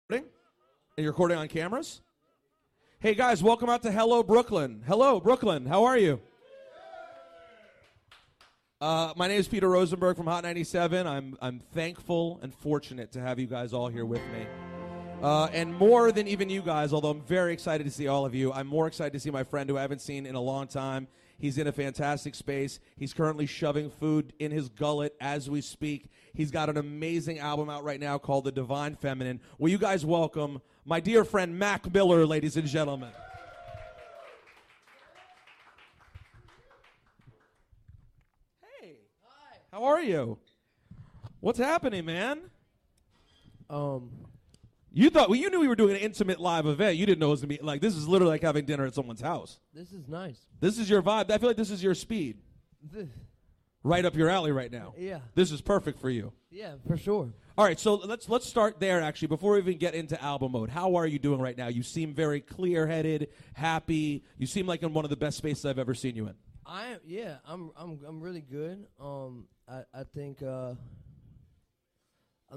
And you're recording on cameras? Hey guys, welcome out to Hello Brooklyn. Hello Brooklyn, how are you? My name is Peter Rosenberg from Hot 97. I'm thankful and fortunate to have you guys all here with me. And more than even you guys, although I'm very excited to see all of you, I'm more excited to see my friend who I haven't seen in a long time. He's in a fantastic space. He's currently shoving food in his gullet as we speak. He's got an amazing album out right now called The Divine Feminine. Will you guys welcome my dear friend Mac Miller, ladies and gentlemen. Hey. Hi. How are you? What's happening, man? You thought, well, you knew we were doing an intimate live event. You didn't know it was going to be, like, this is literally like having dinner at someone's house. This is nice. This is your vibe. I feel like this is your speed. Right up your alley right now. Yeah. This is perfect for you. Yeah, for sure. All right, so let's start there, actually, before we even get into album mode. How are you doing right now? You seem very clear-headed, happy. You seem like in one of the best spaces I've ever seen you in. I'm really good. I think I'm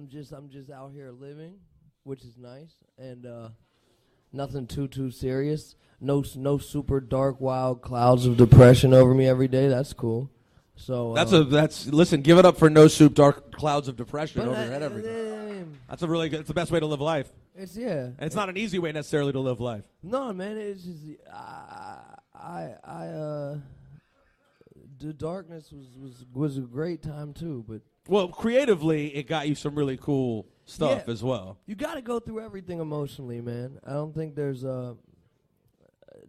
just out here living, which is nice, and nothing too serious. No super dark, wild clouds of depression over me every day. That's cool. So listen. Give it up for no soup, dark clouds of depression over your head every day. That's a really good. It's the best way to live life. And it's not an easy way necessarily to live life. No, man. It's just the darkness was a great time too, but. Well, creatively, it got you some really cool stuff as well. You got to go through everything emotionally, man. I don't think there's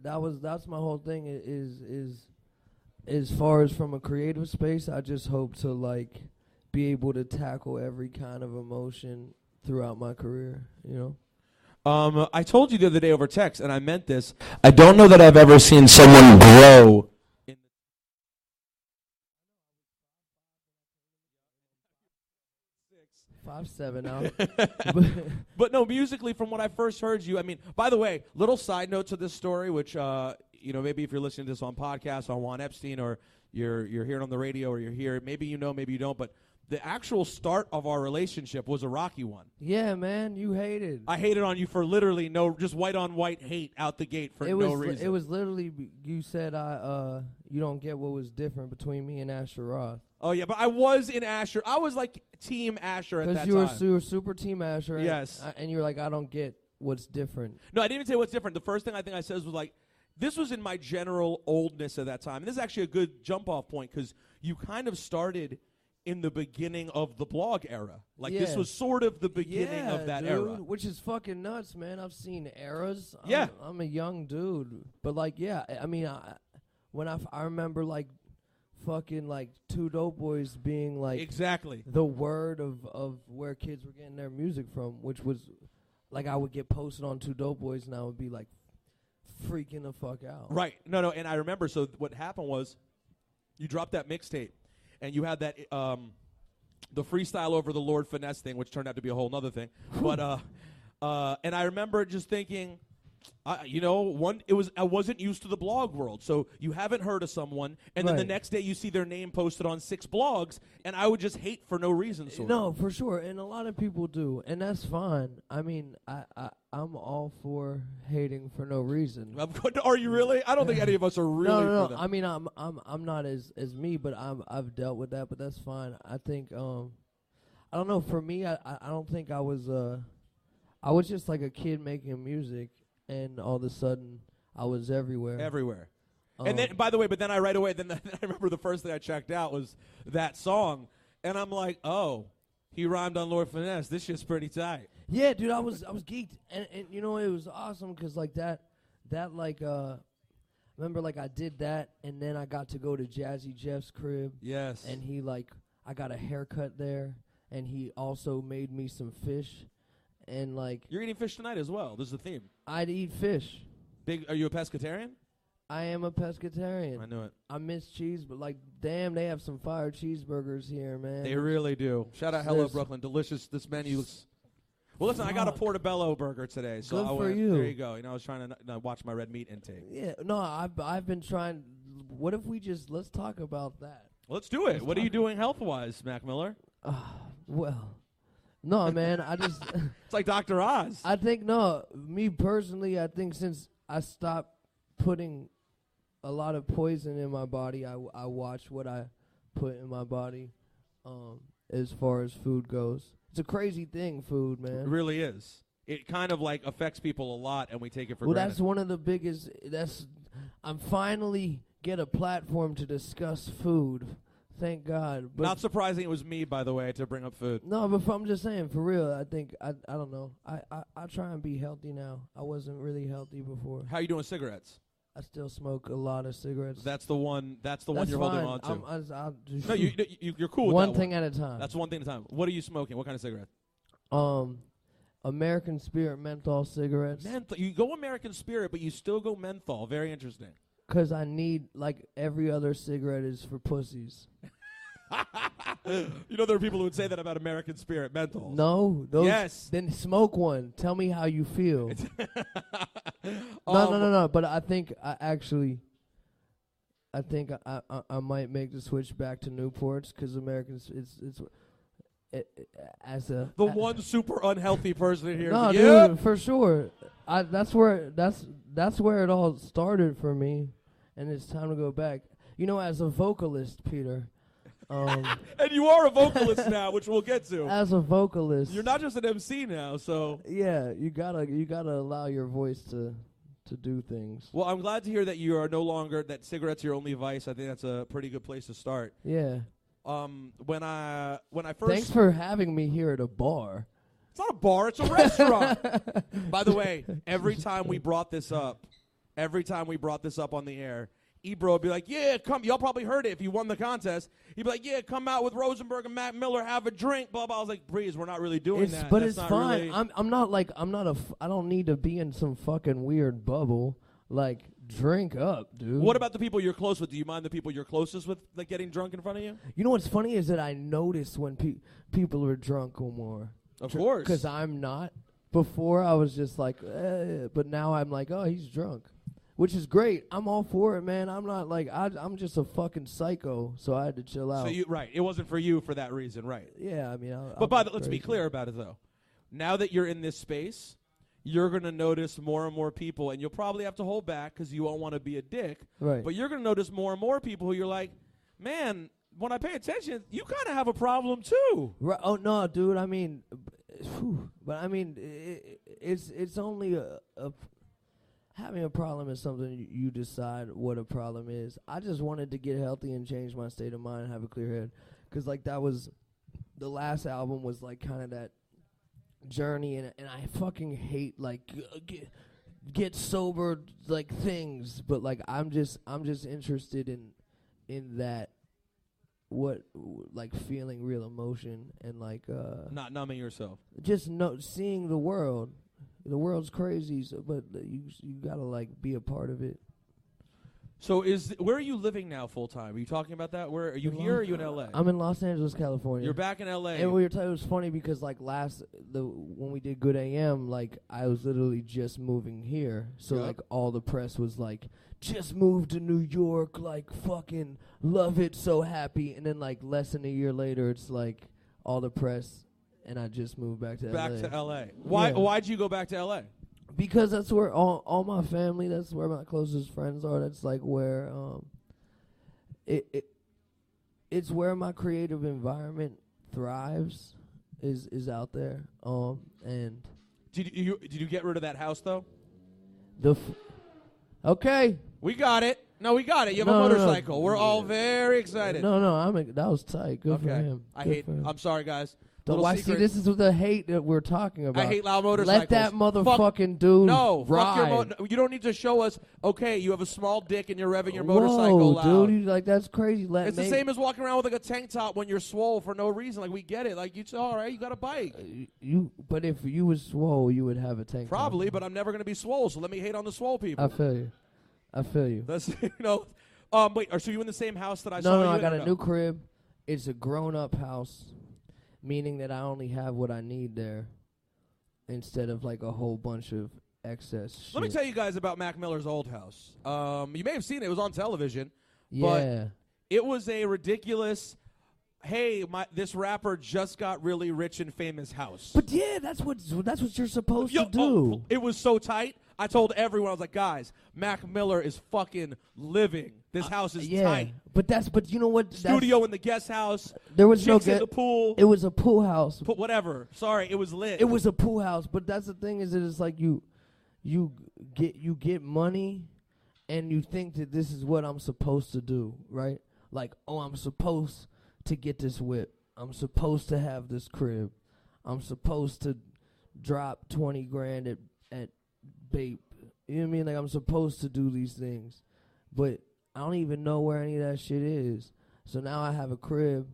that's my whole thing is as far as from a creative space, I just hope to like be able to tackle every kind of emotion throughout my career, you know? I told you the other day over text, and I meant this. I don't know that I've ever seen someone grow. 5'7" now. But no, musically, from what I first heard you, I mean, by the way, little side note to this story, which, maybe if you're listening to this on podcast on Juan Epstein, or you're hearing on the radio, or you're here, maybe you know, maybe you don't, but the actual start of our relationship was a rocky one. Yeah, man, you hated. I hated on you for literally just white on white hate out the gate for no reason. It was literally, you said you don't get what was different between me and Asher Roth. Oh, yeah, but I was in Asher. I was like Team Asher at that time. Because you were super Team Asher. Yes. And you were like, I don't get what's different. No, I didn't even say what's different. The first thing I think I said was like, this was in my general oldness at that time. And this is actually a good jump-off point because you kind of started in the beginning of the blog era. Like, this was sort of the beginning of that era. Which is fucking nuts, man. I've seen eras. Yeah. I'm a young dude. But, like, yeah, I mean, I remember, like, fucking like Two Dope Boys being like exactly the word of where kids were getting their music from, which was like I would get posted on Two Dope Boys and I would be like freaking the fuck out. Right. No, and I remember, so what happened was you dropped that mixtape and you had that the freestyle over the Lord Finesse thing, which turned out to be a whole nother thing. But and I remember just thinking, I wasn't used to the blog world, so you haven't heard of someone, and then the next day you see their name posted on 6 blogs, and I would just hate for no reason. No, for sure, and a lot of people do, and that's fine. I mean, I'm all for hating for no reason. Are you really? I don't think any of us are really. No. I mean, I'm not as me, but I've dealt with that, but that's fine. I think I don't know. For me, I don't think I was just like a kid making music. And all of a sudden, I was everywhere. And then, by the way, then I remember the first thing I checked out was that song. And I'm like, oh, he rhymed on Lord Finesse. This shit's pretty tight. Yeah, dude, I was geeked. And you know, it was awesome because, like, that like, remember, like, I did that. And then I got to go to Jazzy Jeff's crib. Yes. And he, like, I got a haircut there. And he also made me some fish. And like you're eating fish tonight as well. This is the theme. I'd eat fish. Are you a pescatarian? I am a pescatarian. I knew it. I miss cheese, but like, damn, they have some fire cheeseburgers here, man. They really do. Shout out Hello Brooklyn, delicious. This menu looks. Well, listen, I got a portobello burger today, so good for you. There you go. You know, I was trying to watch my red meat intake. Yeah, no, I've been trying. What if we let's talk about that? Let's do it. What are you doing health-wise, Mac Miller? Well. No, man, I just It's like Dr. Oz. I think no, me personally, I think since I stopped putting a lot of poison in my body, I watch what I put in my body, as far as food goes. It's a crazy thing, food, man. It really is. It kind of like affects people a lot, and we take it for Well, granted. that's one of the biggest. I'm finally get a platform to discuss food. Thank God. But not surprising it was me, by the way, to bring up food. no, but I'm just saying, for real, I think, I don't know. I try and be healthy now. I wasn't really healthy before. How you doing with cigarettes? I still smoke a lot of cigarettes. That's the one That's you're holding on to. I'll just No, you're cool with one that thing at a time. That's one thing at a time. What are you smoking? What kind of cigarette? American Spirit menthol cigarettes. Menthol. You go American Spirit, but you still go menthol. Very interesting. 'Cause I need, like, every other cigarette is for pussies. You know there are people who would say that about American Spirit menthol. No, those. Yes. Then smoke one. Tell me how you feel. No. But I think I might make the switch back to Newports because Americans as a the one super unhealthy person here. No, Yep. dude, for sure. That's where it all started for me, and it's time to go back. You know, as a vocalist, Peter. And you are a vocalist now, which we'll get to. As a vocalist, You're not just an MC now, so. yeah, you gotta allow your voice to do things. Well, I'm glad to hear that you are no longer, that cigarettes are your only vice. I think that's a pretty good place to start. Yeah. When I first. Thanks for having me here at a bar. It's not a bar, it's a restaurant. By the way, every time we brought this up on the air, Ebro would be like, yeah, come. Y'all probably heard it if you won the contest. He'd be like, yeah, come out with Rosenberg and Mac Miller, have a drink, blah, blah. I was like, Breeze, we're not really doing that. But That's it's not fine. Really I don't need to be in some fucking weird bubble. Like, drink up, dude. What about the people you're close with? Do you mind the people you're closest with, like, getting drunk in front of you? You know what's funny is that I notice when people are drunk or more. Of course. Because I'm not. Before, I was just like, but now I'm like, oh, he's drunk. Which is great. I'm all for it, man. I'm not like, I'm just a fucking psycho, so I had to chill out. So right. It wasn't for you for that reason, right. Yeah, I mean. Let's be clear about it, though. Now that you're in this space, you're going to notice more and more people, and you'll probably have to hold back because you won't want to be a dick. Right. But you're going to notice more and more people who you're like, man, when I pay attention, you kind of have a problem, too. Right. Oh, no, dude, I mean, but I mean, it's only having a problem is something you decide what a problem is. I just wanted to get healthy and change my state of mind and have a clear head. Because, like, that was, the last album was, like, kind of that journey. And I fucking hate, like, get sober, like, things. But, like, I'm just interested in that, like, feeling real emotion and, like, not numbing yourself. Just seeing the world. The world's crazy, but you gotta, like, be a part of it. So where are you living now full time? Are you talking about that? Where are you here or are you in LA? I'm in Los Angeles, California. You're back in LA. And it was funny because, like, when we did Good AM, like, I was literally just moving here. So Yep. like, all the press was like, just moved to New York, like, fucking love it, so happy. And then, like, less than a year later, it's like all the press, and I just moved back to LA. Back to LA. Why'd you go back to LA? Because that's where all my family, that's where my closest friends are. That's like where it's where my creative environment thrives is out there. And Did you get rid of that house though? Okay. We got it. No, we got it. You have No, a no, motorcycle. no. We're all very excited. No, that was tight. Good for him. I'm sorry, guys. See, this is the hate that we're talking about. I hate loud motorcycles. Let that motherfucking dude ride. You don't need to show us, okay, you have a small dick and you're revving your motorcycle loud. Dude, you, like, that's crazy. It's the same as walking around with, like, a tank top when you're swole for no reason. Like, we get it. Like, it's all right, you got a bike. But if you was swole, you would have a tank Probably, top. but I'm never going to be swole, so let me hate on the swole people. I feel you. That's, wait, so you in the same house that I saw No, you in? I got a new crib. It's a grown-up house. Meaning that I only have what I need there instead of, like, a whole bunch of excess shit. Let me tell you guys about Mac Miller's old house. You may have seen it. It was on television. Yeah. But it was a ridiculous hey, this rapper just got really rich and famous house. But yeah, that's what you're supposed to do. It was so tight. I told everyone, I was like, guys, Mac Miller is fucking living. This house is tight. But you know what? Studio in the guest house. There was chicks in the pool. It was a pool house. Whatever. Sorry, it was lit. It was a pool house. But that's the thing is that it's like you get money, and you think that this is what I'm supposed to do, right? Like, oh, I'm supposed to get this whip. I'm supposed to have this crib. I'm supposed to drop 20 grand at Bape. You know what I mean? Like, I'm supposed to do these things. But I don't even know where any of that shit is. So now I have a crib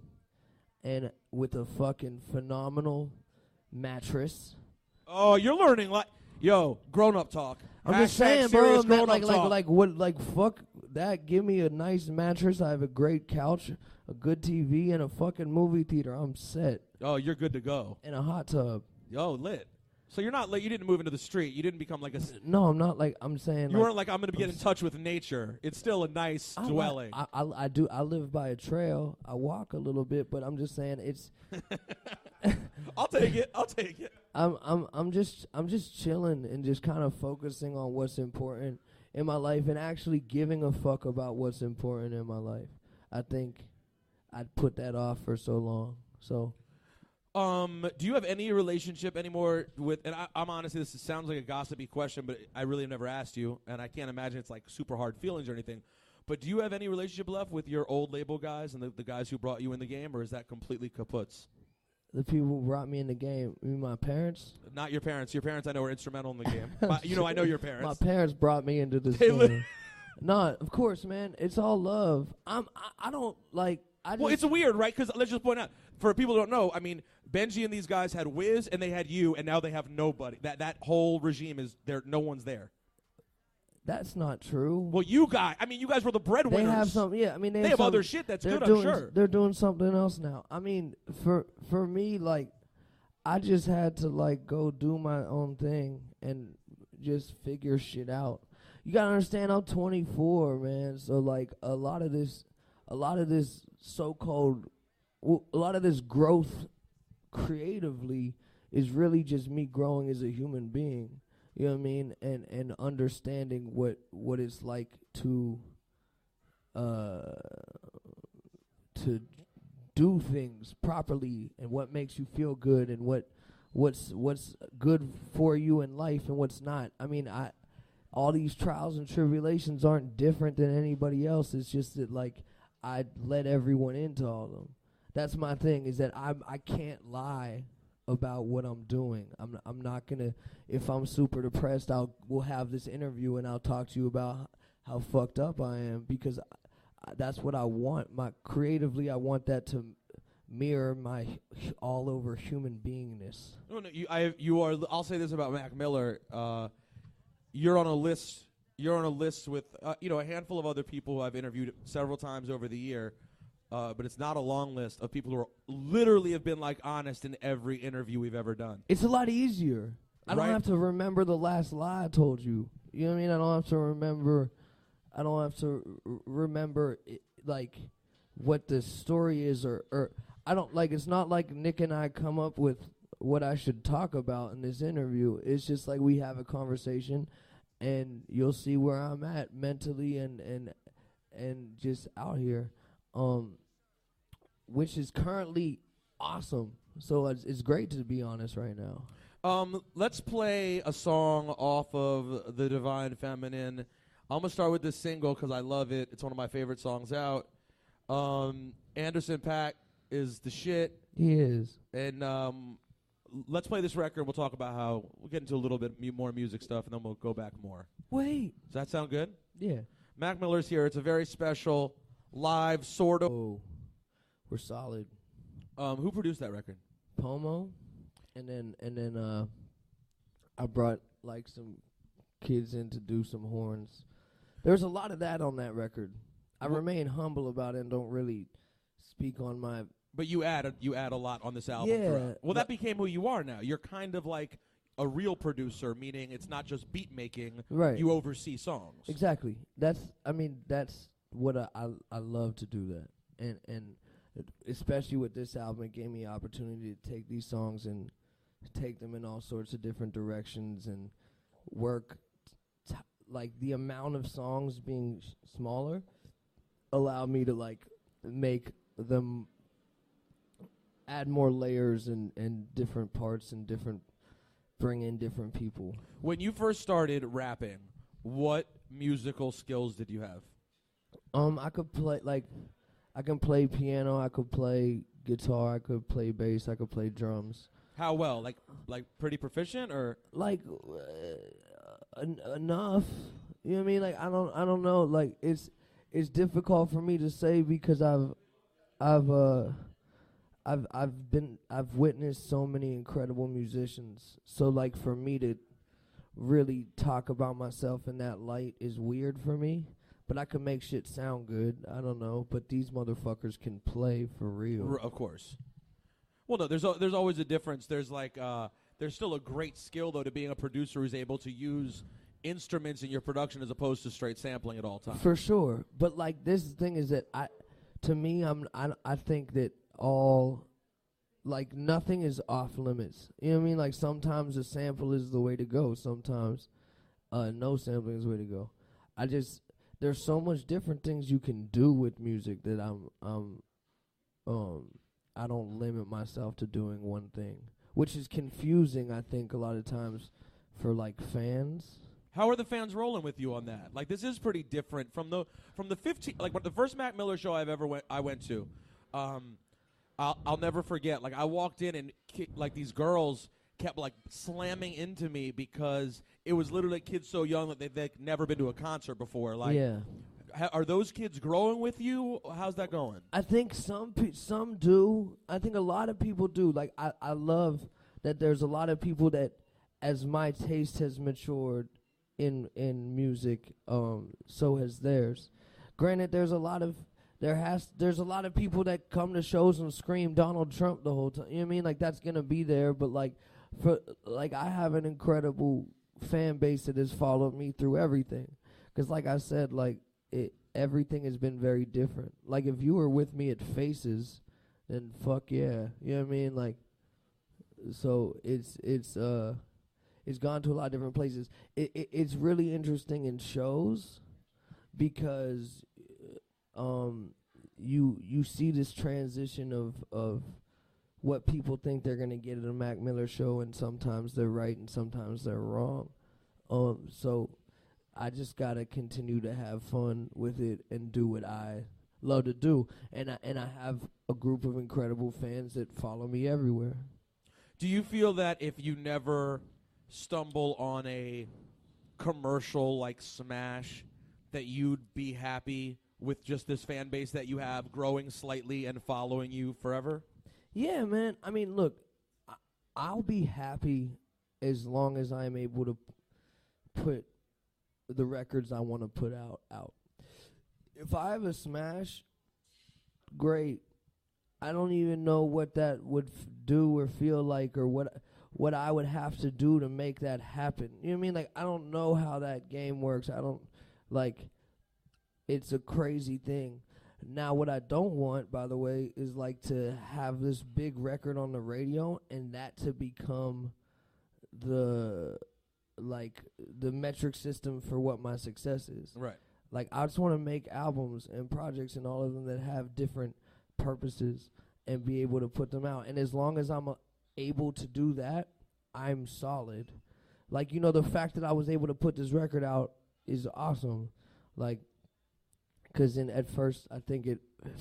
and with a fucking phenomenal mattress. Oh, you're learning like grown-up talk. I'm just saying, bro, man, like fuck that. Give me a nice mattress. I have a great couch, a good TV, and a fucking movie theater. I'm set. Oh, you're good to go. And a hot tub. Yo, lit. So you're not you didn't move into the street. You didn't become like a. No, I'm not like I'm saying. You weren't like I'm gonna get in touch with nature. It's still a nice dwelling. I do. I live by a trail. I walk a little bit, but I'm just saying it's. I'll take it. I'm just chilling and just kind of focusing on what's important in my life and actually giving a fuck about what's important in my life. I think I'd put that off for so long. So. Do you have any relationship anymore with, and I'm honestly, this sounds like a gossipy question, but I really have never asked you, and I can't imagine it's like super hard feelings or anything, but do you have any relationship left with your old label guys and the guys who brought you in the game, or is that completely kaputs? The people who brought me in the game, you mean my parents? Not your parents. Your parents I know are instrumental in the game. I know your parents. My parents brought me into this game. No, of course, man. It's all love. I don't like. Well, it's weird, right? Because let's just point out, for people who don't know, I mean, Benji and these guys had Wiz, and they had you, and now they have nobody. That whole regime is there. No one's there. That's not true. Well, you guys were the breadwinners. They have some, yeah. I mean, they have other shit that's good, I'm sure. They're doing something else now. I mean, for me, like, I just had to like go do my own thing and just figure shit out. You gotta understand, I'm 24, man. So like, a lot of this so-called, a lot of this growth creatively is really just me growing as a human being. You know what I mean? And understanding what it's like to do things properly and what makes you feel good and what's good for you in life and what's not. I mean, all these trials and tribulations aren't different than anybody else. It's just that like I let everyone into all of them. That's my thing, is that I can't lie about what I'm doing. I'm not gonna, if I'm super depressed, we'll have this interview and I'll talk to you about how fucked up I am, because that's what I want. Creatively, I want that to mirror my all over human beingness. No, you are. I'll say this about Mac Miller. You're on a list. You're on a list with a handful of other people who I've interviewed several times over the year. But it's not a long list of people who are literally have been like honest in every interview we've ever done. It's a lot easier. I don't have to remember the last lie I told you. You know what I mean? I don't have to remember like what the story is, or I don't like. It's not like Nick and I come up with what I should talk about in this interview. It's just like we have a conversation, and you'll see where I'm at mentally and just out here. Which is currently awesome. So it's great to be honest right now. Let's play a song off of The Divine Feminine. I'm going to start with this single because I love it. It's one of my favorite songs out. Anderson .Paak is the shit. He is. And let's play this record. We'll talk about how we'll get into a little bit more music stuff, and then we'll go back more. Wait. Does that sound good? Yeah. Mac Miller's here. It's a very special live sort of. Oh, we're solid. Who produced that record? Pomo, and then I brought like some kids in to do some horns. There's a lot of that on that record. I remain humble about it and don't really speak on my. But you add a lot on this album. Yeah. Well, that became who you are now. You're kind of like a real producer, meaning it's not just beat making. Right. You oversee songs. Exactly. That's what I love to do that. And especially with this album, it gave me the opportunity to take these songs and take them in all sorts of different directions and work. Like the amount of songs being smaller allowed me to like make them add more layers and different parts and bring in different people. When you first started rapping, what musical skills did you have? I could play I can play piano, I could play guitar, I could play bass, I could play drums. How well? Like pretty proficient or Like enough. You know what I mean? Like I don't know. Like it's difficult for me to say because I've witnessed so many incredible musicians. So like for me to really talk about myself in that light is weird for me. But I can make shit sound good. I don't know. But these motherfuckers can play for real. Of course. Well, no, there's always a difference. There's like there's still a great skill though to being a producer who's able to use instruments in your production as opposed to straight sampling at all times. For sure. But like this thing is that I think that all like nothing is off limits. You know what I mean? Like sometimes a sample is the way to go. Sometimes no sampling is the way to go. There's so much different things you can do with music that I don't limit myself to doing one thing, which is confusing, I think, a lot of times for like fans. How are the fans rolling with you on that? Like this is pretty different from the 15 like the first Mac Miller show I went to. I'll never forget. Like I walked in and like these girls kept like slamming into me because it was literally kids so young that they'd never been to a concert before. Like, yeah. Are those kids growing with you? How's that going? I think some do. I think a lot of people do. Like I love that there's a lot of people that, as my taste has matured in music, so has theirs. Granted, there's a lot of people that come to shows and scream Donald Trump the whole time. You know what I mean? Like that's gonna be there, but like I have an incredible fan base that has followed me through everything. 'Cause like I said, like everything has been very different. Like if you were with me at Faces, then fuck yeah, you know what I mean? Like, so it's gone to a lot of different places. It's really interesting in shows because you see this transition of what people think they're gonna get at a Mac Miller show, and sometimes they're right and sometimes they're wrong. So I just gotta continue to have fun with it and do what I love to do, and I have a group of incredible fans that follow me everywhere. Do you feel that if you never stumble on a commercial like smash, that you'd be happy with just this fan base that you have growing slightly and following you forever? Yeah, man. I mean, look, I'll be happy as long as I'm able to put the records I want to put out. If I have a smash, great. I don't even know what that would do or feel like, or what I would have to do to make that happen. You know what I mean? Like, I don't know how that game works. I don't, like, it's a crazy thing. Now, what I don't want, by the way, is, like, to have this big record on the radio and that to become the metric system for what my success is. Right. Like, I just want to make albums and projects and all of them that have different purposes and be able to put them out. And as long as I'm able to do that, I'm solid. Like, you know, the fact that I was able to put this record out is awesome. Like, because at first, I think it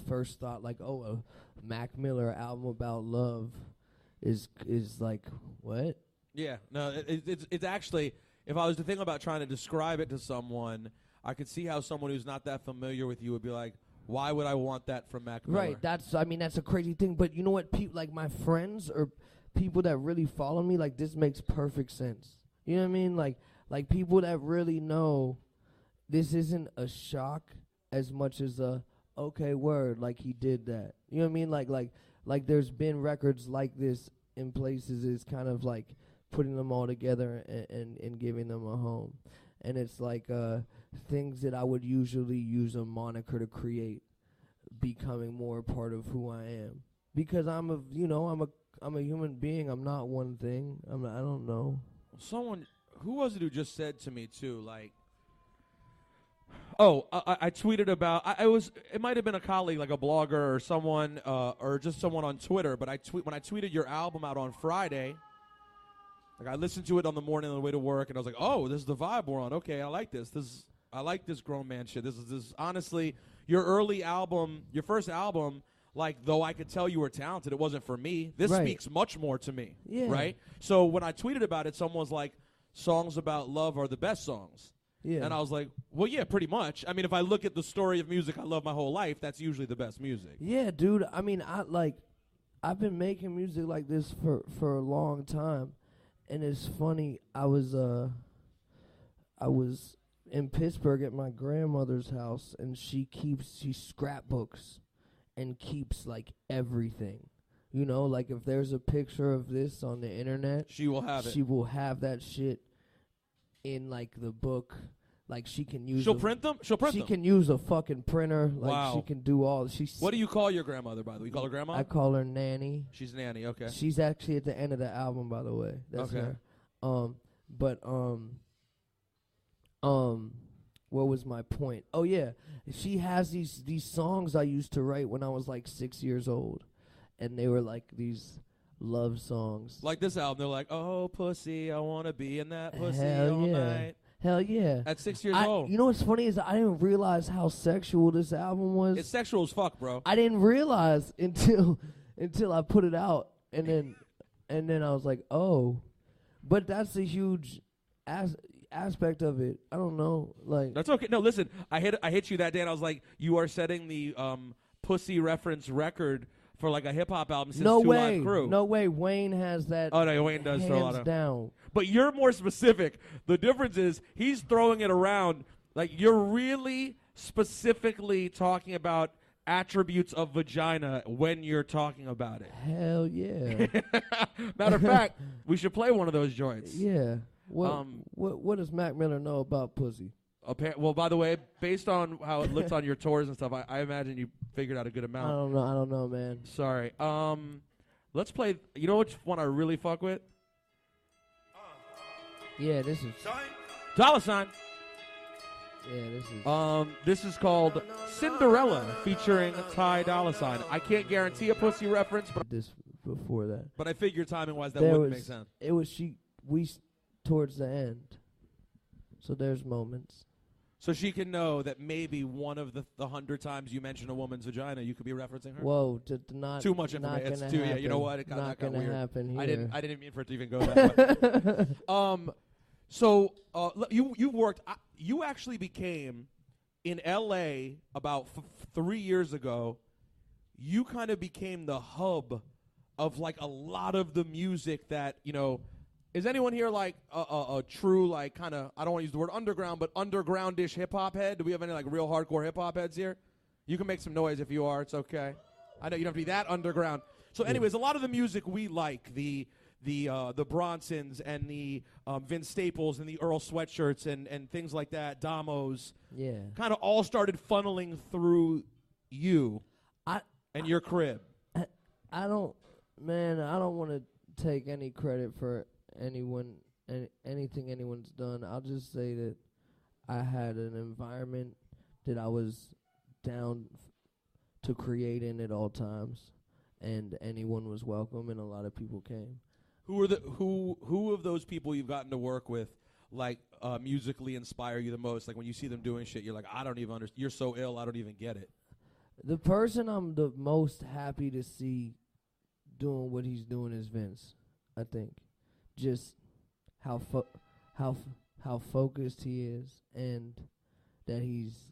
first thought, like, oh, a Mac Miller album about love is like, what? Yeah, no, it's actually, if I was to think about trying to describe it to someone, I could see how someone who's not that familiar with you would be like, why would I want that from Mac Miller? Right, that's a crazy thing. But you know what, like my friends or people that really follow me, like this makes perfect sense. You know what I mean? Like people that really know this isn't a shock as much as a, okay, word, like he did that. You know what I mean? Like there's been records like this in places. It's kind of like putting them all together and giving them a home. And it's like things that I would usually use a moniker to create becoming more a part of who I am, because I'm a human being. I'm not one thing. I don't know. Someone, who was it who just said to me too, like, oh, I tweeted about, it might have been a colleague, like a blogger or someone, or just someone on Twitter, but when I tweeted your album out on Friday, like I listened to it on the morning on the way to work, and I was like, oh, this is the vibe we're on. Okay, I like this. I like this grown man shit. This is honestly, your early album, your first album, like, though I could tell you were talented, it wasn't for me. This speaks much more to me, right? So when I tweeted about it, someone was like, songs about love are the best songs. Yeah. And I was like, well, yeah, pretty much. I mean, if I look at the story of music I love my whole life, that's usually the best music. Yeah, dude. I mean, I've been making music like this for a long time, and it's funny. I was in Pittsburgh at my grandmother's house, and she scrapbooks and keeps like everything. You know, like if there's a picture of this on the internet, she will have it. She will have that shit in like the book. Like she can use. She'll print them. She can use a fucking printer. Like she can do all. What do you call your grandmother, by the way? You call her grandma? I call her Nanny. She's Nanny. Okay. She's actually at the end of the album, by the way. That's her. What was my point? Oh yeah, she has these songs I used to write when I was like 6 years old, and they were like these love songs. Like this album, they're like, oh pussy, I wanna be in that pussy all night. Hell yeah. At 6 years old. You know what's funny is I didn't realize how sexual this album was. It's sexual as fuck, bro. I didn't realize until I put it out, and then I was like, oh. But that's a huge aspect of it. I don't know. Like that's okay. No, listen, I hit you that day, and I was like, you are setting the pussy reference record for like a hip hop album since Two Live Crew. No way. Wayne has that. Oh no, Wayne does throw a lot of down. But you're more specific. The difference is he's throwing it around like you're really specifically talking about attributes of vagina when you're talking about it. Hell yeah. Matter of fact, we should play one of those joints. Yeah. What does Mac Miller know about pussy? Well, by the way, based on how it looks on your tours and stuff, I imagine you figured out a good amount. I don't know, man. Sorry. Let's play. You know which one I really fuck with? Yeah, this is Dollar Sign. Yeah, this is called Cinderella featuring Ty Dolla $ign. I can't guarantee a pussy reference, but this before that. But I figured timing wise that wouldn't make sense. It was we towards the end. So there's moments. So she can know that maybe one of the 100 times you mention a woman's vagina, you could be referencing her. Whoa, not too much information. It's too. Yeah, you know what? It got weird. Happen here. I didn't mean for it to even go that way. So you worked. You actually became in L.A. about 3 years ago. You kind of became the hub of like a lot of the music that Is anyone here like a true like kind of, I don't want to use the word underground, but undergroundish hip hop head? Do we have any like real hardcore hip hop heads here? You can make some noise if you are. It's okay. I know you don't have to be that underground. So, anyways, a lot of the music we like, the Bronsons and the Vince Staples and the Earl Sweatshirts and things like that, Damos, kind of all started funneling through you and your crib. I don't want to take any credit for anything anyone's done. I'll just say that I had an environment that I was down to create in at all times, and anyone was welcome, and a lot of people came. Who of those people you've gotten to work with, like musically inspire you the most? Like when you see them doing shit, you're like, I don't even understand. You're so ill, I don't even get it. The person I'm the most happy to see doing what he's doing is Vince. I think just how focused he is, and that he's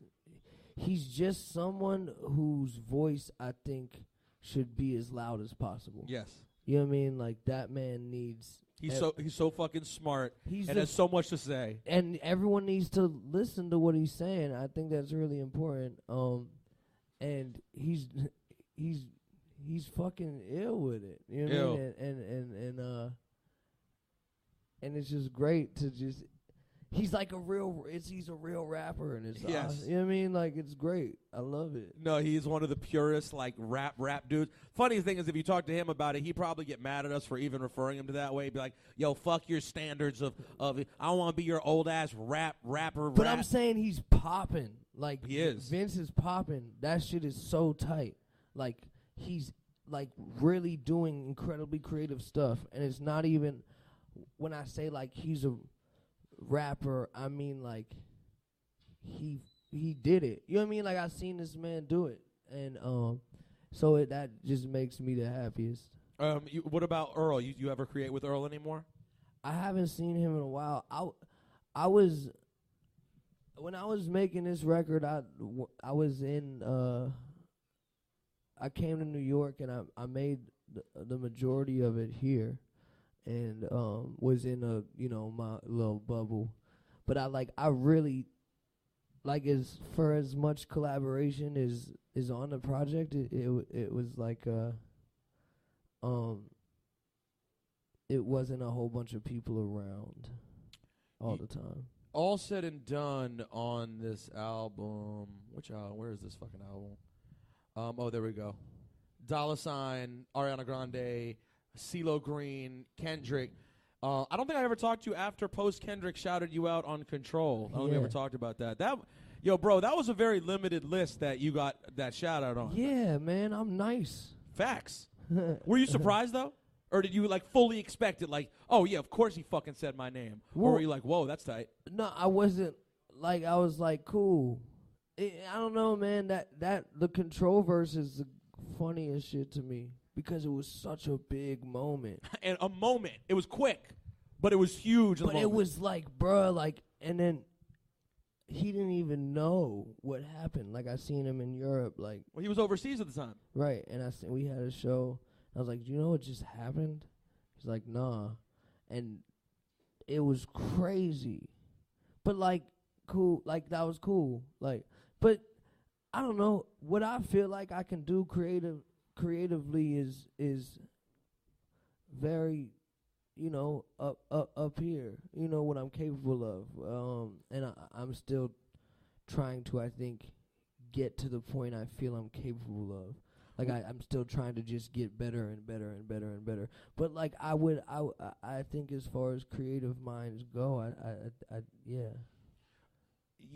just someone whose voice I think should be as loud as possible. Yes. You know what I mean? Like that man needs. He's so fucking smart. And has so much to say. And everyone needs to listen to what he's saying. I think that's really important. And he's fucking ill with it. You know what I mean? And it's just great to just he's like he's a real rapper, and it's Yes. you know what I mean? Like, it's great. I love it. No, he's one of the purest, like, rap dudes. Funny thing is, if you talk to him about it, he'd probably get mad at us for even referring him to that way. He'd be like, yo, fuck your standards of I don't want to be your old-ass rapper. But I'm saying he's popping. Like, he is. Vince is popping. That shit is so tight. Like, he's, like, really doing incredibly creative stuff. And it's not even, when I say, like, he's a rapper, I mean, like, he did it. You know what I mean? Like, I've seen this man do it. And so that just makes me the happiest. What about Earl? You ever create with Earl anymore? I haven't seen him in a while. I was, when I was making this record, I was in, I came to New York and I made the majority of it here, and was in my little bubble. But I really, like, as much collaboration is on the project, it was like it wasn't a whole bunch of people around all the time. All said and done on this album. Which album? Where is this fucking album? Oh, there we go. Dollar Sign, Ariana Grande, CeeLo Green, Kendrick. I don't think I ever talked to you after Kendrick shouted you out on Control. I don't think we ever talked about that. Yo, bro, that was a very limited list that you got that shout out on. Yeah, man, I'm nice. Facts. Were you surprised though? Or did you like fully expect it? Like, oh yeah, of course he fucking said my name. Or were you like, whoa, that's tight? No, I wasn't. Like, I was like, cool. I don't know, man. That the Control verse is the funniest shit to me because it was such a big moment. And a moment. It was quick, but it was huge. But it was like, bruh, like, and then he didn't even know what happened. Like, I seen him in Europe, like. Well, he was overseas at the time. Right, and we had a show. I was like, do you know what just happened? He's like, nah. And it was crazy. But, like, cool. Like, that was cool. Like, but I don't know. What I feel like I can do creatively is very, up here. You know, what I'm capable of. And I'm still trying to, I think, get to the point I feel I'm capable of. Like, I'm still trying to just get better and better and better and better. But, like, I think as far as creative minds go, yeah.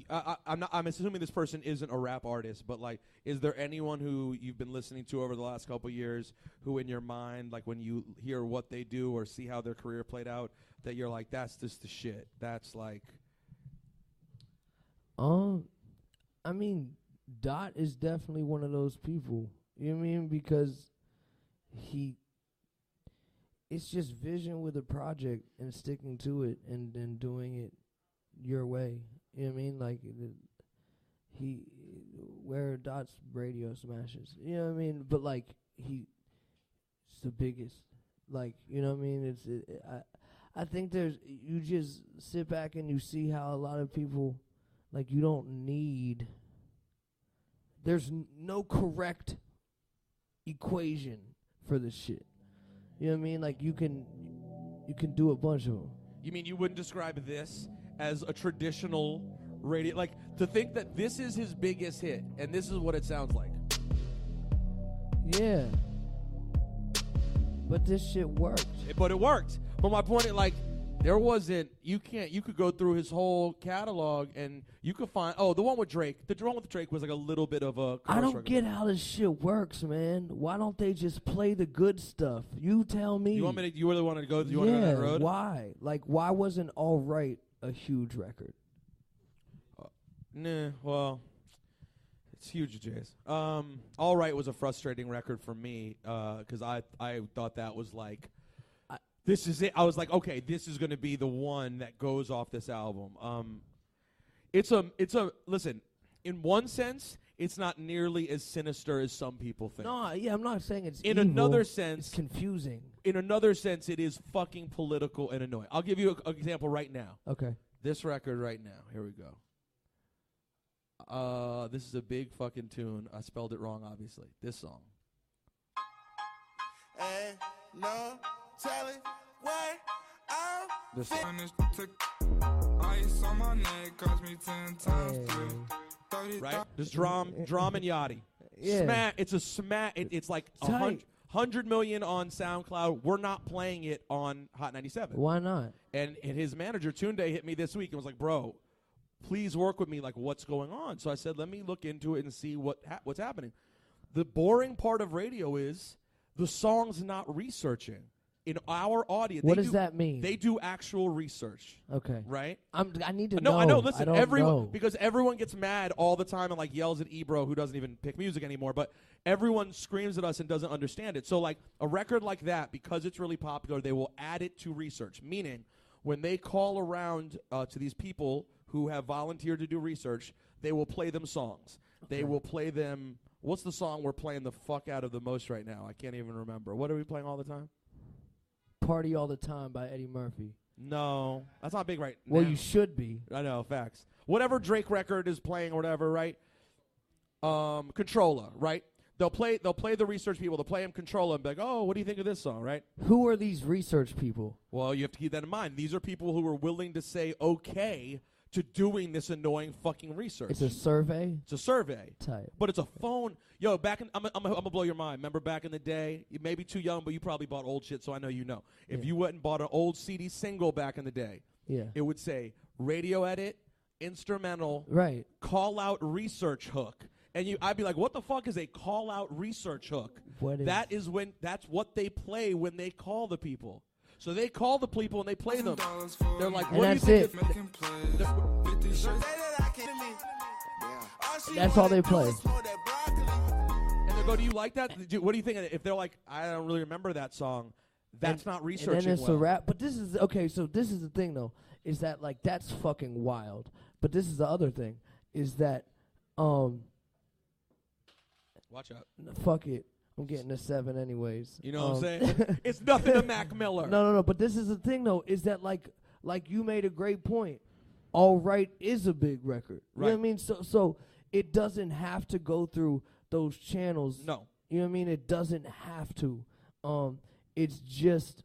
I'm assuming this person isn't a rap artist, but, like, is there anyone who you've been listening to over the last couple years who in your mind, like, when you hear what they do or see how their career played out, that you're like, that's just the shit? That's, like... I mean, Dot is definitely one of those people. You know what I mean? Because it's just vision with a project and sticking to it and then doing it your way. You know what I mean? Like, where Dot's radio smashes. You know what I mean? But, like, he's the biggest. Like, you know what I mean? I think you just sit back and you see how a lot of people, like, you don't need, there's no correct equation for this shit. You know what I mean? Like, you can do a bunch of them. You mean you wouldn't describe this as a traditional radio? Like, to think that this is his biggest hit and this is what it sounds like. Yeah. But this shit worked. But it worked. But my point is, like, there wasn't, you could go through his whole catalog and you could find, the one with Drake. The one with Drake was like a little bit of a... I don't get how this shit works, man. Why don't they just play the good stuff? You tell me. You really want to go down that road? Why? Like, why wasn't All Right a huge record? Nah, well, it's huge, Jace. All Right was a frustrating record for me because I thought that was like... This is it. I was like, okay, this is going to be the one that goes off this album. Listen, in one sense, it's not nearly as sinister as some people think. No, yeah, I'm not saying it's in evil. Another sense, it's confusing. In another sense, it is fucking political and annoying. I'll give you an example right now. Okay. This record right now. Here we go. This is a big fucking tune. I spelled it wrong, obviously. This song. Ain't no telling where I'm this song. Ice on around my neck cost me 10 times 3. Right? Just Drum and Yachty. Yeah. Smack. It's a smack. It's like 100 million on SoundCloud. We're not playing it on Hot 97. Why not? And his manager, Tunde, hit me this week and was like, bro, please work with me. Like, what's going on? So I said, let me look into it and see what's happening. The boring part of radio is the song's not researching. In our audience, what does that mean? They do actual research. Okay. Right? I need to know. know. I know. Listen, everyone, know. because everyone gets mad all the time and like yells at Ebro, who doesn't even pick music anymore. But everyone screams at us and doesn't understand it. So like a record like that, because it's really popular, they will add it to research. Meaning, when they call around to these people who have volunteered to do research, they will play them songs. Okay. They will play them. What's the song we're playing the fuck out of the most right now? I can't even remember. What are we playing all the time? Party All the Time by Eddie Murphy. No, that's not big right now. Well, you should be. I know, facts. Whatever Drake record is playing or whatever, right? Controller, right? They'll play the research people. They'll play him Controller and be like, oh, what do you think of this song, right? Who are these research people? Well, you have to keep that in mind. These are people who are willing to say okay to doing this annoying fucking research. It's a survey? It's a survey. Type. But it's a phone. Yo, I'm gonna blow your mind. Remember back in the day, you may be too young, but you probably bought old shit, so I know you know. If you went and bought an old CD single back in the day, it would say radio edit, instrumental, right, call out research hook. And I'd be like, what the fuck is a call out research hook? That's what they play when they call the people. So they call the people and they play them. They're like, what do you think? That's all they play. And they go, do you like that? What do you think? If they're like, I don't really remember that song, that's not researching well. And then it's a rap. But this is, okay, so this is the thing, though, is that, like, that's fucking wild. But this is the other thing, is that, watch out. Fuck it. I'm getting a 7 anyways. You know what I'm saying? It's nothing to Mac Miller. No. But this is the thing, though, is that, like you made a great point. All Right is a big record. Right. You know what I mean? So it doesn't have to go through those channels. No. You know what I mean? It doesn't have to. It's just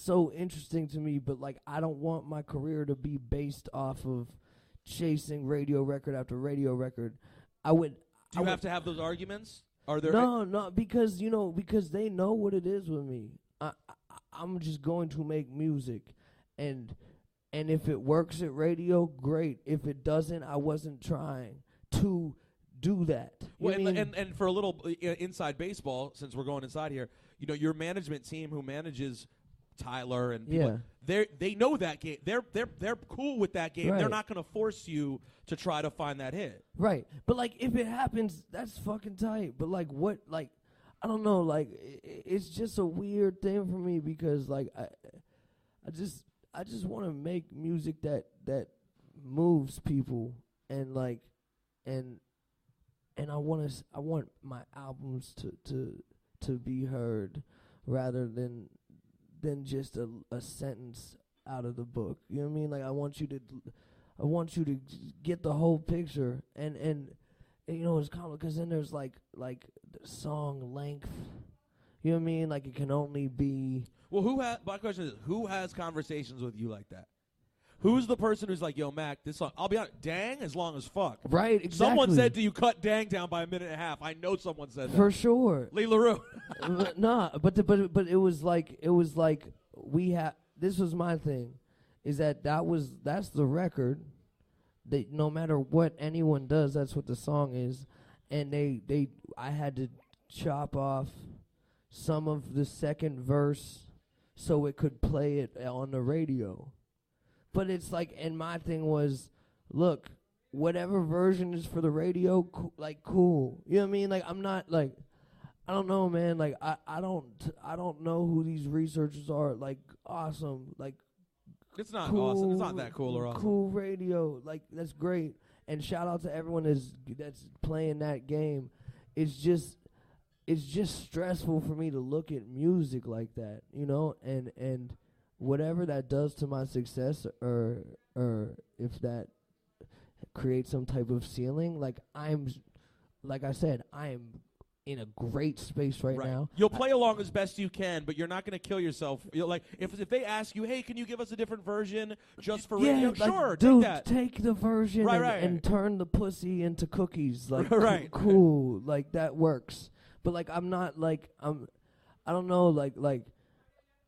so interesting to me, but like I don't want my career to be based off of chasing radio record after radio record. Do you have to have those arguments? Are there No, because they know what it is with me. I'm just going to make music, and if it works at radio, great. If it doesn't, I wasn't trying to do that. Well, and for a little inside baseball, since we're going inside here, your management team who manages Tyler and people, they know that game. They're cool with that game. Right. They're not going to force you to try to find that hit. Right. But like if it happens, that's fucking tight. But like what, like I don't know, like it's just a weird thing for me because like I just want to make music that moves people and like and I want my albums to be heard rather than just a sentence out of the book. You know what I mean? Like I want you to get the whole picture and it's common because then there's like the song length. You know what I mean? Like it can only be. Well, my question is, who has conversations with you like that? Who's the person who's like, yo, Mac, this song, I'll be honest, dang as long as fuck. Right, exactly. Someone said to you, cut dang down by a minute and a half. I know someone said that. For sure. Lee LaRue. But it was like this was my thing, is that's the record. That no matter what anyone does, that's what the song is. And I had to chop off some of the second verse so it could play it on the radio. But it's like, and my thing was, look, whatever version is for the radio, cool. You know what I mean? Like, I'm not, like, I don't know, man. Like, I don't know who these researchers are. Like, awesome. Like, it's not awesome. It's not that cool or awesome. Cool radio. Like, that's great. And shout out to everyone that's playing that game. It's just stressful for me to look at music like that, and whatever that does to my success or if that creates some type of ceiling, like I am in a great space right now. You'll play along as best you can, but you're not going to kill yourself. You're like if they ask you, hey, can you give us a different version just for radio? Like, sure, dude, take that. take the version and turn the pussy into cookies. Like, cool. Like, that works. But, like, I'm not, like, I don't know, like,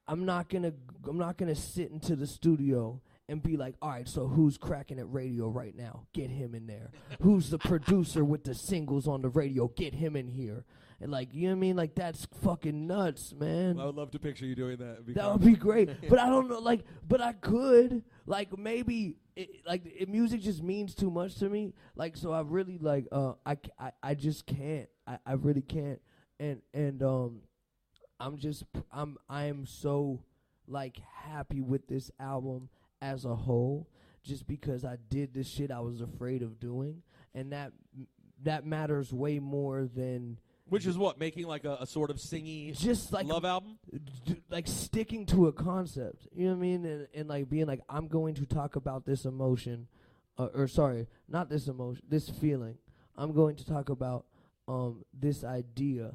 I'm not gonna sit into the studio and be like, all right, so who's cracking at radio right now? Get him in there. Who's the producer with the singles on the radio? Get him in here. And, like, you know what I mean? Like, that's fucking nuts, man. I would love to picture you doing that. That would be great. But I don't know, like, but I could. Like, maybe, music just means too much to me. Like, so I really, like, I just can't. I really can't. And I am so, like, happy with this album as a whole, just because I did the shit I was afraid of doing, and that matters way more than. Which is what, making like a sort of singy, just like love album, like sticking to a concept. You know what I mean? And like being like, I'm going to talk about this emotion, or sorry, not this emotion, this feeling. I'm going to talk about this idea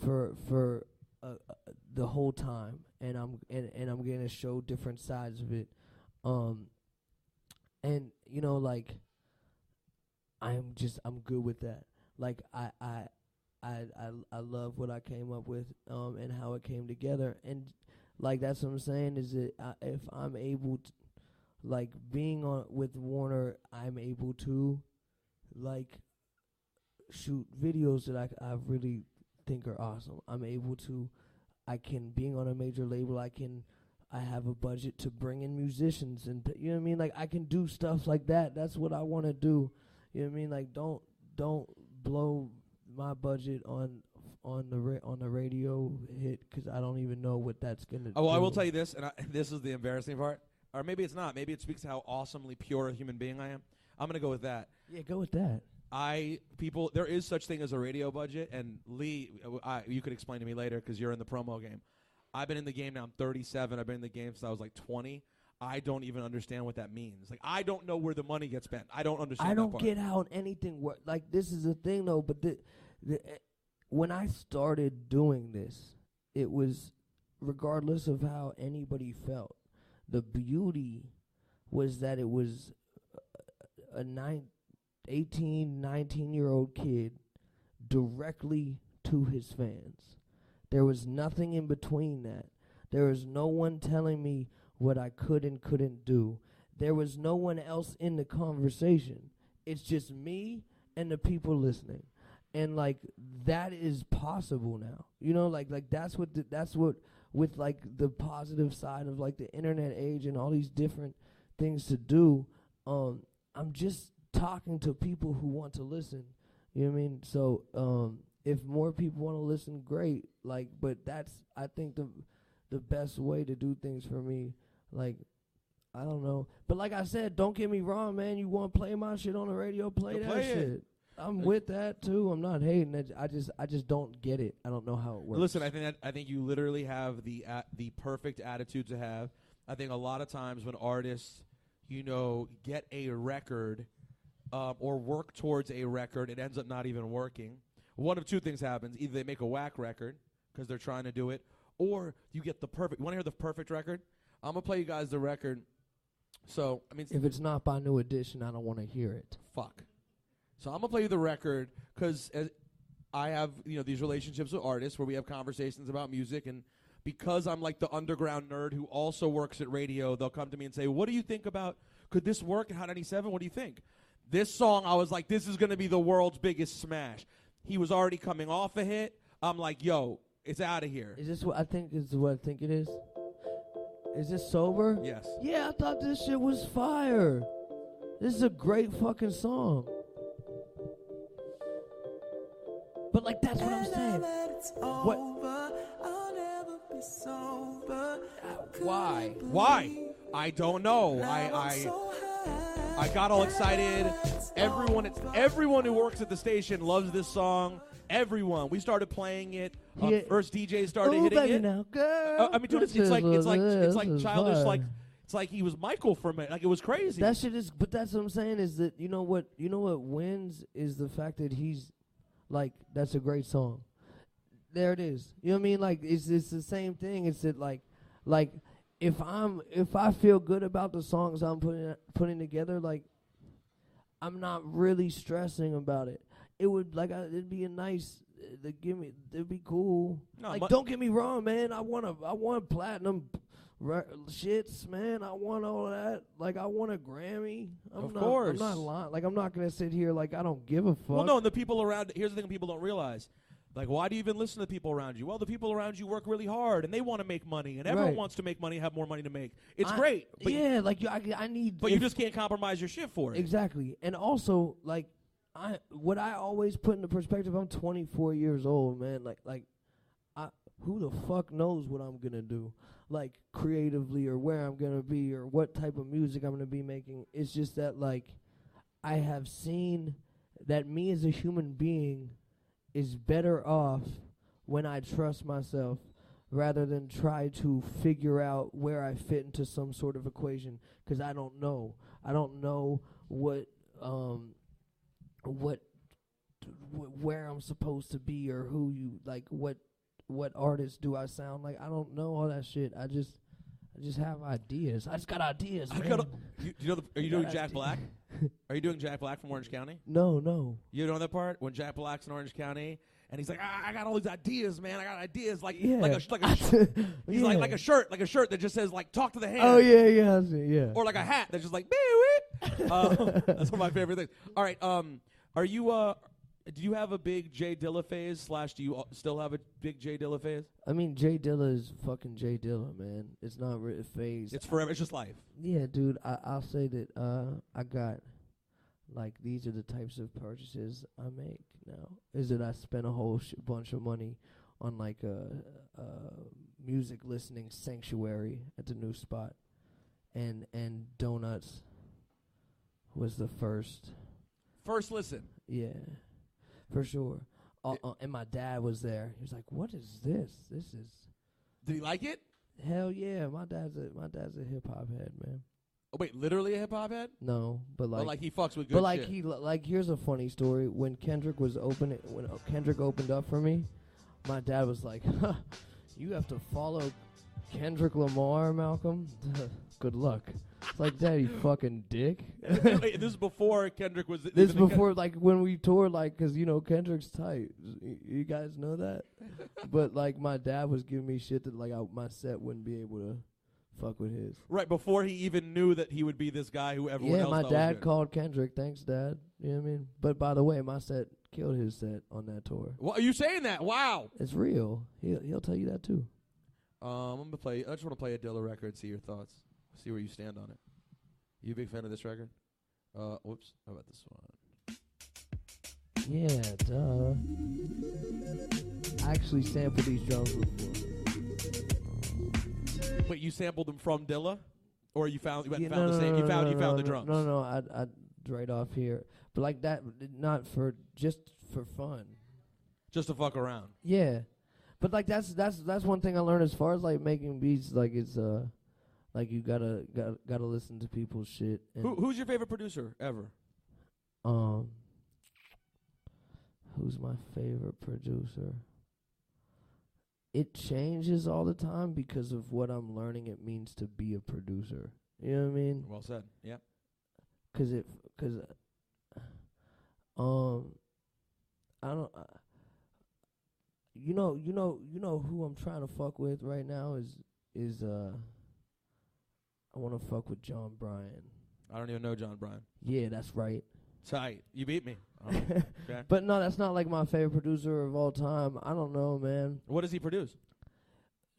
for the whole time, and I'm going to show different sides of it. And you know, like, I'm good with that. Like, I love what I came up with, and how it came together, and like, that's what I'm saying, is that if I'm able to, like, being on with Warner, I'm able to, like, shoot videos that I really think are awesome. I'm able to, being on a major label, I have a budget to bring in musicians, and you know what I mean? Like, I can do stuff like that. That's what I want to do. You know what I mean? Like, don't blow my budget on the radio hit, because I don't even know what that's gonna do. Well, I will tell you this, and this is the embarrassing part, or maybe it's not. Maybe it speaks to how awesomely pure a human being I am. I'm gonna go with that. Yeah, go with that. There is such thing as a radio budget, and Lee, you could explain to me later because you're in the promo game. I've been in the game now. I'm 37. I've been in the game since I was like 20. I don't even understand what that means. Like, I don't know where the money gets spent. I don't understand. I don't get how anything works. Like, this is the thing though. But when I started doing this, it was regardless of how anybody felt. The beauty was that it was a 18, 19-year-old kid directly to his fans. There was nothing in between that. There was no one telling me what I could and couldn't do. There was no one else in the conversation. It's just me and the people listening. And, like, that is possible now. You know, like that's what with, like, the positive side of, like, the internet age and all these different things to do. I'm just talking to people who want to listen. You know what I mean? So, if more people want to listen, great. Like, but that's, I think, the best way to do things for me. Like, I don't know. But like I said, don't get me wrong, man. You want to play my shit on the radio, play that shit. I'm with that too. I'm not hating it. I just don't get it. I don't know how it works. Listen, I think you literally have the perfect attitude to have. I think a lot of times when artists, get a record or work towards a record, it ends up not even working. One of two things happens. Either they make a whack record because they're trying to do it, or you get the perfect. You want to hear the perfect record? I'm going to play you guys the record. So, I mean, if it's not by New Edition, I don't want to hear it. Fuck. So I'm going to play you the record because I have, these relationships with artists where we have conversations about music, and because I'm like the underground nerd who also works at radio, they'll come to me and say, what do you think about, could this work at Hot 97? What do you think? This song, I was like, this is going to be the world's biggest smash. He was already coming off a hit. I'm like, yo, it's out of here. Is this what I think it is? Is this Sober? Yes. Yeah, I thought this shit was fire. This is a great fucking song. But like, that's what I'm saying. What? Why? Why? I don't know. I got all excited. Everyone who works at the station loves this song. Everyone. We started playing it. First DJ started hitting it. Now, girl. I mean, dude, it's like childish. Like, it's like he was Michael for a minute. Like, it was crazy. That shit is. But that's what I'm saying is that you know what wins is the fact that he's like, that's a great song. there it is. You know what I mean? Like it's the same thing. It's that like if I feel good about the songs I'm putting together, like I'm not really stressing about it. It would it'd be a nice it'd be cool. No, like don't get me wrong, man. I want platinum shits, man. I want all of that. Like I want a Grammy. Of course. I'm not lying. Like I'm not gonna sit here like I don't give a fuck. Well, no, and the people around. Here's the thing: people don't realize. Like, why do you even listen to the people around you? Well, the people around you work really hard, and they want to make money, and everyone wants to make money, have more money to make. It's great. But I need. But you just can't compromise your shit for it. Exactly, and also like what I always put into perspective. I'm 24 years old, man. Who the fuck knows what I'm gonna do, like creatively, or where I'm gonna be, or what type of music I'm gonna be making. It's just that like I have seen that me as a human being is better off when I trust myself rather than try to figure out where I fit into some sort of equation, because I don't know. I don't know where I'm supposed to be, or who you like, what artist do I sound like. I don't know all that shit. I just have ideas. I just got ideas, man. Are you doing Jack Black? Are you doing Jack Black from Orange County? No. You know that part when Jack Black's in Orange County and he's like, I got all these ideas, man. I got ideas like yeah. like a he's yeah. like a shirt that just says like talk to the hand. Oh yeah, I see, yeah. Or like a hat that's just like that's one of my favorite things. All right, are you do you have a big Jay Dilla phase / do you still have a big Jay Dilla phase? I mean, Jay Dilla is fucking Jay Dilla, man. It's not really a phase. It's forever. It's just life. Yeah, dude. I'll say that I got like these are the types of purchases I make now. Is that I spend a whole bunch of money on like a music listening sanctuary at the new spot, and donuts was the first listen. Yeah. For sure. And my dad was there. He was like, "What is this? This is." Did he like it? Hell yeah! My dad's a hip hop head, man. Oh wait, literally a hip hop head? No, but like he fucks with good but like shit. he like here's a funny story. When Kendrick opened up for me, my dad was like, huh, "You have to follow Kendrick Lamar, Malcolm. Good luck." It's like, Dad, you fucking dick. Wait, this is before Kendrick was. This is before, like, when we toured, like, because, you know, Kendrick's tight. You guys know that? But, like, my dad was giving me shit that, like, my set wouldn't be able to fuck with his. Right, before he even knew that he would be this guy who everyone else thought was good. Yeah, my dad called Kendrick. Thanks, Dad. You know what I mean? But, by the way, my set killed his set on that tour. What are you saying that? Wow. It's real. He'll tell you that, too. I'm going to play. I just want to play a Dilla record, see your thoughts. See where you stand on it. You a big fan of this record? Whoops. How about this one? Yeah, duh. I actually sampled these drums before. Wait, you sampled them from Dilla, or you found the drums? No, I right off here, but like that, not for just for fun. Just to fuck around. Yeah, but like that's one thing I learned as far as like making beats. Like it's like you gotta listen to people's shit. And Who's your favorite producer ever? Who's my favorite producer? It changes all the time because of what I'm learning it means to be a producer. You know what I mean? Well said. Yeah. Cause I don't. You know who I'm trying to fuck with right now is I want to fuck with John Bryan. I don't even know John Bryan. Yeah, that's right. Tight. You beat me. Okay. But no, that's not like my favorite producer of all time. I don't know, man. What does he produce?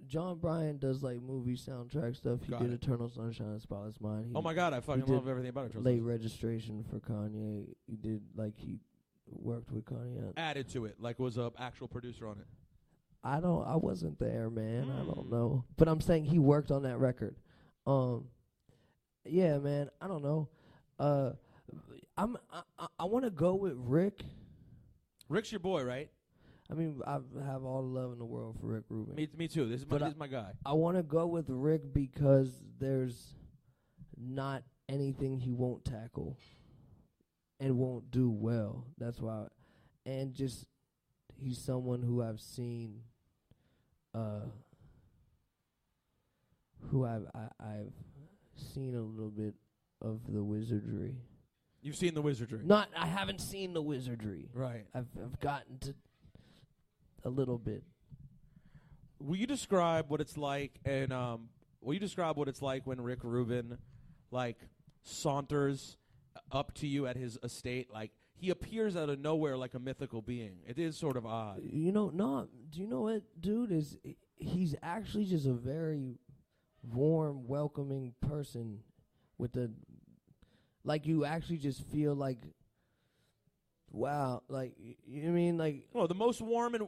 John Bryan does like movie soundtrack stuff. He did Eternal Sunshine of the Spotless Mind. Oh my God, I fucking love everything about Eternal Late Registration for Kanye. He did he worked with Kanye. Added to it, like was a actual producer on it. I wasn't there, man. I don't know. But I'm saying he worked on that record. Yeah, man. I don't know. I want to go with Rick. Rick's your boy, right? I mean, I have all the love in the world for Rick Rubin. Me too. This is my guy. I want to go with Rick because there's not anything he won't tackle and won't do well. That's why. And just he's someone who I've seen, I've seen a little bit of the wizardry. You've seen the wizardry. I haven't seen the wizardry. Right. I've gotten to a little bit. Will you describe what it's like, and will you describe what it's like when Rick Rubin, like, saunters up to you at his estate? Like, he appears out of nowhere like a mythical being. It is sort of odd. Do you know what, dude? He's actually just a very warm, welcoming person with like, you actually just feel like, wow, like, you know what I mean? Like, well, the most warm and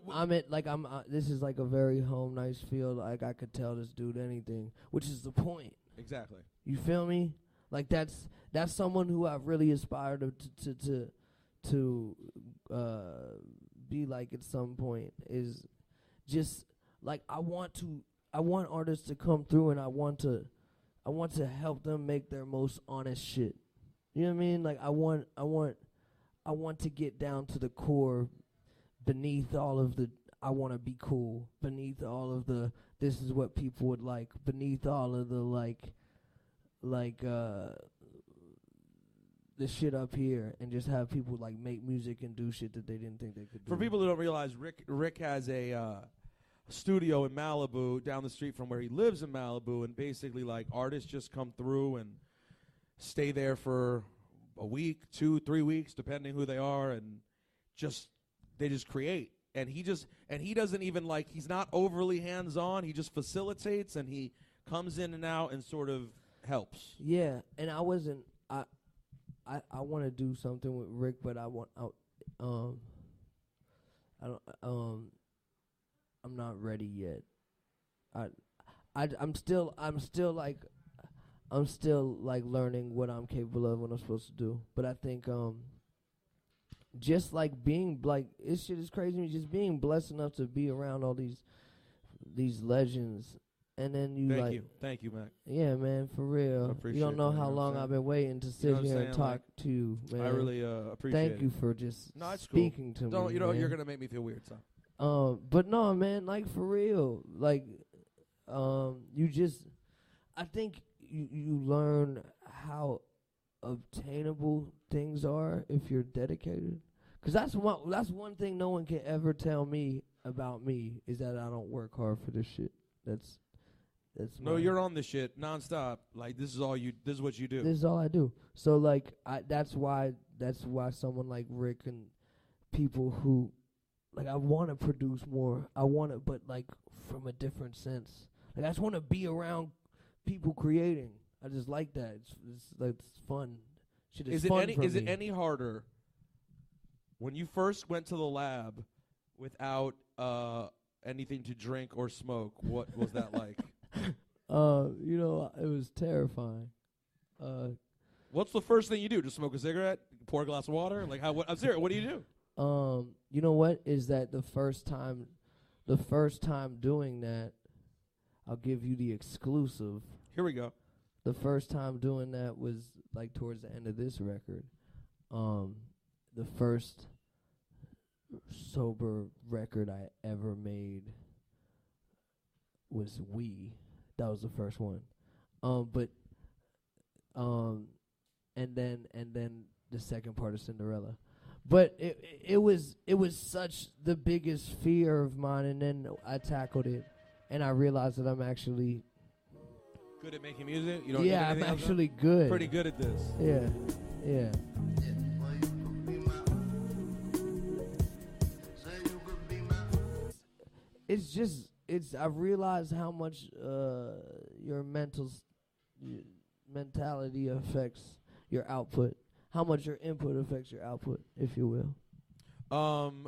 this is like a very home, nice feel. Like, I could tell this dude anything, which is the point. Exactly. You feel me? Like, that's someone who I've really aspired to be like at some point. Is just like, I want artists to come through, and I want to help them make their most honest shit. You know what I mean? Like, I want to get down to the core, beneath all of the I want to be cool, beneath all of the this is what people would like, beneath all of the the shit up here, and just have people like make music and do shit that they didn't think they could do. For people who don't realize, Rick has a studio in Malibu down the street from where he lives in Malibu, and basically like artists just come through and stay there for a week, 2-3 weeks, depending who they are, and they just create. And he doesn't even, like, he's not overly hands-on. He just facilitates, and he comes in and out and sort of helps. Yeah, and I want to do something with Rick, but I'm not ready yet. I'm still learning what I'm capable of, what I'm supposed to do. But I think just like being like, this shit is crazy to me, just being blessed enough to be around all these legends, and then Thank you, Mac. Yeah, man, for real. You don't know how long I've been waiting to sit here and talk to you, man. I really appreciate it. Thank you for just speaking to me. You're gonna make me feel weird, so. But no, man, like, for real, like, I think you learn how obtainable things are if you're dedicated. 'Cause that's one thing no one can ever tell me about me, is that I don't work hard for this shit. That's no, you're on this shit nonstop. Like, this is what you do. This is all I do. So like, that's why someone like Rick and people who, like, I want to produce more. But like from a different sense. Like, I just want to be around people creating. I just like that. It's fun. Shit is fun for me. Is it any harder when you first went to the lab without anything to drink or smoke? What was that like? It was terrifying. What's the first thing you do? Just smoke a cigarette? Pour a glass of water? Like, I'm serious. What do you do? You know what is that? The first time doing that, I'll give you the exclusive. Here we go. The first time doing that was like towards the end of this record. The first sober record I ever made was We. That was the first one. And then the second part of Cinderella. But it was such the biggest fear of mine, and then I tackled it, and I realized that I'm actually good at making music. I'm actually good. Pretty good at this. Yeah. I've realized how much your mentality affects your output. How much your input affects your output, if you will.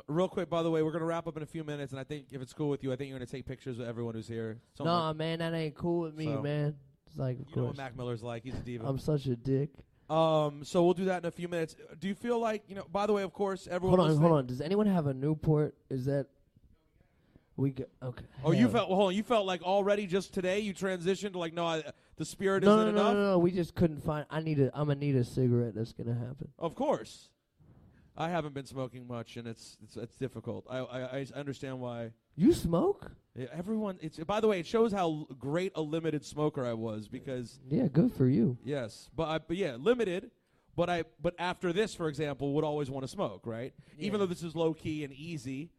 Real quick, by the way, we're going to wrap up in a few minutes, and I think if it's cool with you, I think you're going to take pictures with everyone who's here. Man, that ain't cool with me, man. It's like, of course. You know what Mac Miller's like. He's a diva. I'm such a dick. So we'll do that in a few minutes. Do you feel like, by the way, of course, everyone Hold on. Does anyone have a Newport? Is that... Okay. Oh, you felt like already just today you transitioned to like, the spirit isn't enough? No, we just couldn't find... I'm going to need a cigarette. That's going to happen. Of course. I haven't been smoking much, and it's difficult. I understand why. You smoke? Yeah, everyone. By the way, it shows how great a limited smoker I was because. Yeah, good for you. Yes, but yeah, limited. But after this, for example, would always want to smoke, right? Yeah. Even though this is low key and easy,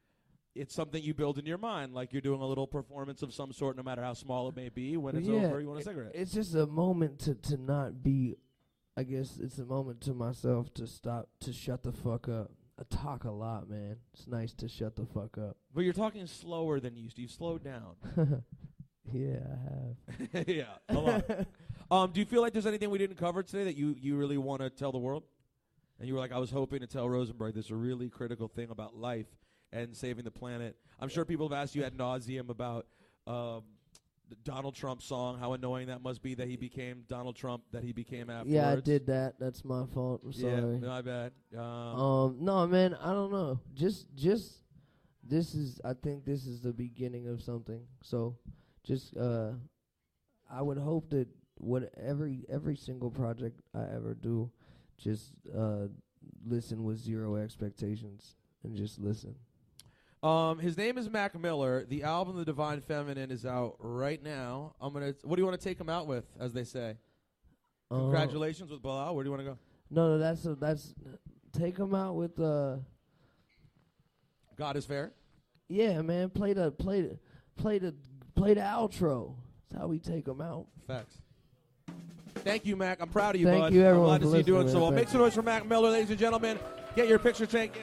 it's something you build in your mind, like you're doing a little performance of some sort, no matter how small it may be. When it's over, you want a cigarette. It's just a moment to not be. I guess it's a moment to myself to stop, to shut the fuck up. I talk a lot, man. It's nice to shut the fuck up. But you're talking slower than you used to. You've slowed down. Yeah, I have. Yeah, a lot. Do you feel like there's anything we didn't cover today that you really want to tell the world? And you were like, I was hoping to tell Rosenberg this really critical thing about life and saving the planet. I'm sure people have asked you ad nauseum about the Donald Trump song, how annoying that must be that he became Donald Trump, that he became afterwards. Yeah, I did that. That's my fault. I'm sorry. Yeah, my bad. No, man, I don't know. Just this is. I think this is the beginning of something. So, just I would hope that every single project I ever do, just listen with zero expectations and just listen. His name is Mac Miller. The album The Divine Feminine is out right now. What do you want to take him out with, as they say? Congratulations with Bilal. Where do you want to go? No, that's take him out with God Is Fair. Yeah, man. Play the outro. That's how we take him out. Facts. Thank you, Mac. I'm proud of you, Thank bud. you, everyone, I'm glad to for see you doing listening, so well. man. Make some noise for Mac Miller, ladies and gentlemen. Get your picture taken.